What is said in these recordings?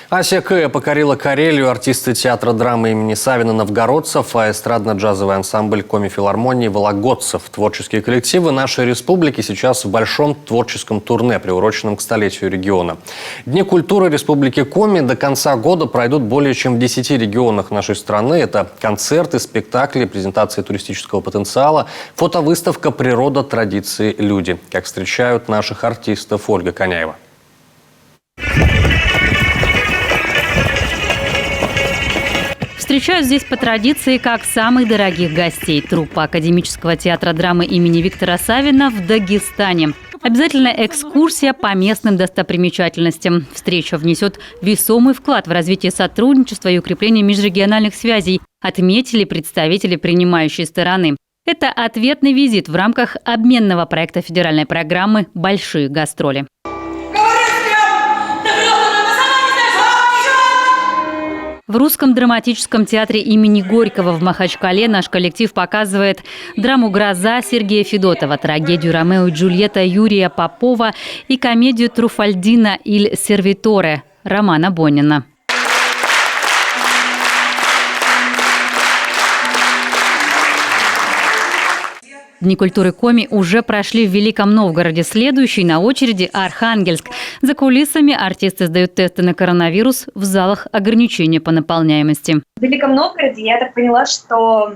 Ася Кыя покорила Карелию. Артисты театра драмы имени Савина новгородцев, а эстрадно-джазовый ансамбль Коми-филармонии вологодцев. Творческие коллективы нашей республики сейчас в большом творческом турне, приуроченном к столетию региона. Дни культуры Республики Коми до конца года пройдут более чем в 10 регионах нашей страны. Это концерты, спектакли, презентации туристического потенциала, фотовыставка «Природа, традиции, люди». Как встречают наших артистов Ольга Коняева. Встречают здесь по традиции как самых дорогих гостей. Труппа Академического театра драмы имени Виктора Савина в Дагестане. Обязательно экскурсия по местным достопримечательностям. Встреча внесет весомый вклад в развитие сотрудничества и укрепление межрегиональных связей, отметили представители принимающей стороны. Это ответный визит в рамках обменного проекта федеральной программы «Большие гастроли». В Русском драматическом театре имени Горького в Махачкале наш коллектив показывает драму «Гроза» Сергея Федотова, трагедию «Ромео и Джульетта» Юрия Попова и комедию «Труфальдино иль сервиторе» Романа Бонина. Дни культуры Коми уже прошли в Великом Новгороде. Следующий на очереди – Архангельск. За кулисами артисты сдают тесты на коронавирус, в залах ограничения по наполняемости. В Великом Новгороде я так поняла, что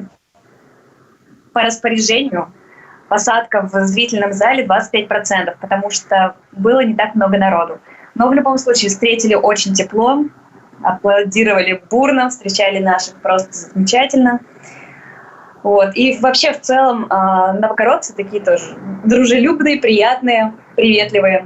по распоряжению посадка в зрительном зале 25%, потому что было не так много народу. Но в любом случае встретили очень тепло, аплодировали бурно, встречали наших просто замечательно. И вообще в целом новгородцы такие тоже дружелюбные, приятные, приветливые.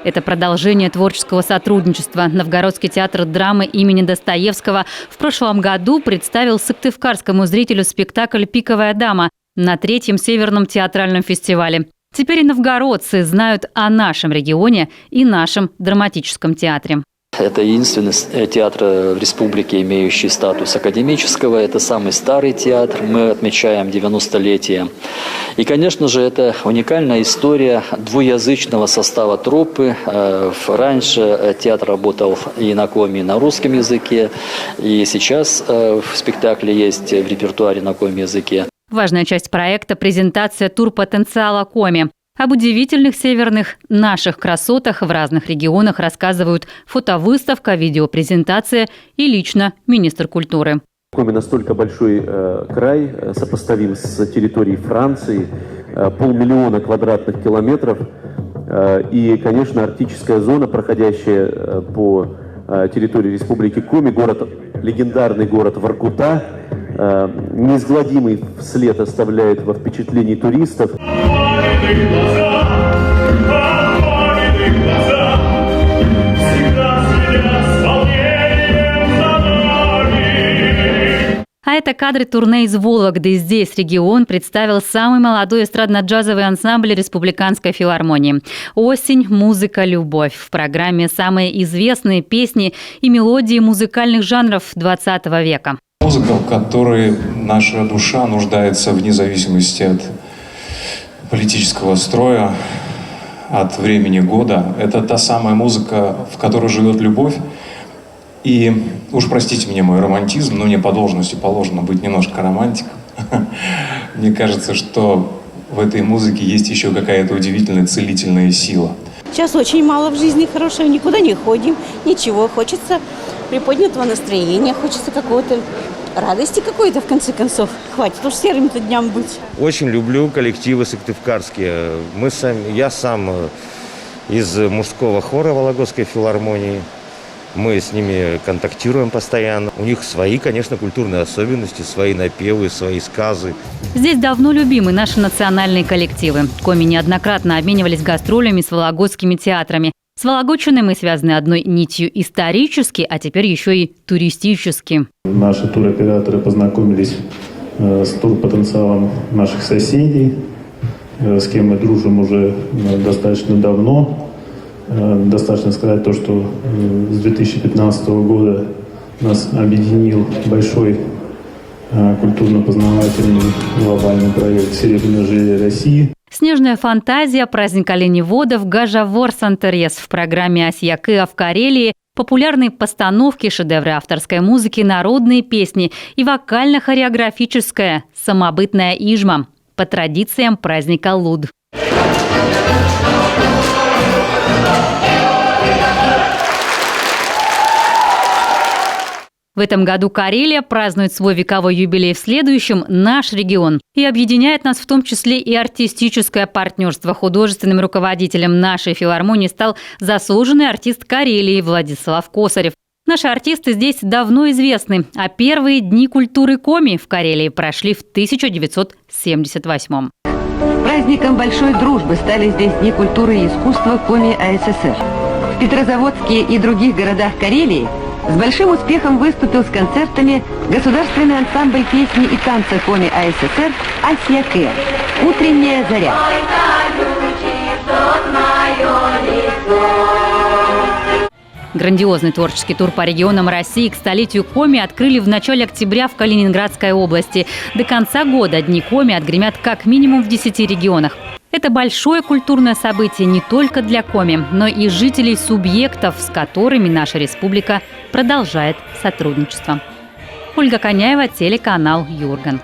Это продолжение творческого сотрудничества. Новгородский театр драмы имени Достоевского в прошлом году представил сыктывкарскому зрителю спектакль «Пиковая дама» на 3-м Северном театральном фестивале. Теперь и новгородцы знают о нашем регионе и нашем драматическом театре. Это единственный театр в республике, имеющий статус академического. Это самый старый театр. Мы отмечаем 90-летие. И, конечно же, это уникальная история двуязычного состава труппы. Раньше театр работал и на Коми, и на русском языке. И сейчас в спектакле есть в репертуаре на Коми языке. Важная часть проекта – презентация турпотенциала Коми. Об удивительных северных наших красотах в разных регионах рассказывают фотовыставка, видеопрезентация и лично министр культуры. Коми настолько большой край, сопоставим с территорией Франции, 500 000 квадратных километров. И, конечно, арктическая зона, проходящая по территории Республики Коми, легендарный город Воркута, неизгладимый след оставляет во впечатлении туристов. А это кадры турне из Вологды. Здесь регион представил самый молодой эстрадно-джазовый ансамбль Республиканской филармонии. «Осень. Музыка. Любовь». В программе самые известные песни и мелодии музыкальных жанров 20 века. Музыка, в которой наша душа нуждается вне зависимости от политического строя, от времени года. Это та самая музыка, в которой живет любовь. И уж простите мне мой романтизм, но мне по должности положено быть немножко романтиком. Мне кажется, что в этой музыке есть еще какая-то удивительная целительная сила. Сейчас очень мало в жизни хорошего, никуда не ходим, ничего. Хочется приподнятого настроения, хочется какого-то радости какой-то, в конце концов. Хватит уж серым-то дням быть. Очень люблю коллективы сыктывкарские. Я сам из мужского хора Вологодской филармонии. Мы с ними контактируем постоянно. У них свои, конечно, культурные особенности, свои напевы, свои сказы. Здесь давно любимы наши национальные коллективы. Коми неоднократно обменивались гастролями с вологодскими театрами. С Вологодчиной мы связаны одной нитью исторически, а теперь еще и туристически. Наши туроператоры познакомились с турпотенциалом наших соседей, с кем мы дружим уже достаточно давно. Достаточно сказать то, что с 2015 года нас объединил большой культурно-познавательный глобальный проект «Серебряное ожерелье России». Снежная фантазия, праздник оленеводов, Гажавор Сантерес в программе «Ася Кыя» в Карелии Популярные постановки, шедевры авторской музыки, народные песни и вокально-хореографическая самобытная ижма по традициям праздника Луд. В этом году Карелия празднует свой вековой юбилей, в следующем – наш регион. И объединяет нас в том числе и артистическое партнерство. Художественным руководителем нашей филармонии стал заслуженный артист Карелии Владислав Косарев. Наши артисты здесь давно известны, а первые дни культуры Коми в Карелии прошли в 1978-м. Праздником большой дружбы стали здесь Дни культуры и искусства Коми АССР. В Петрозаводске и других городах Карелии с большим успехом выступил с концертами государственный ансамбль песни и танца Коми АССР «Асия-Кэр» «Утренняя заря». Грандиозный творческий тур по регионам России к столетию Коми открыли в начале октября в Калининградской области. До конца года Дни Коми отгремят как минимум в 10 регионах. Это большое культурное событие не только для Коми, но и жителей субъектов, с которыми наша республика продолжает сотрудничество. Ольга Коняева, телеканал Юрган.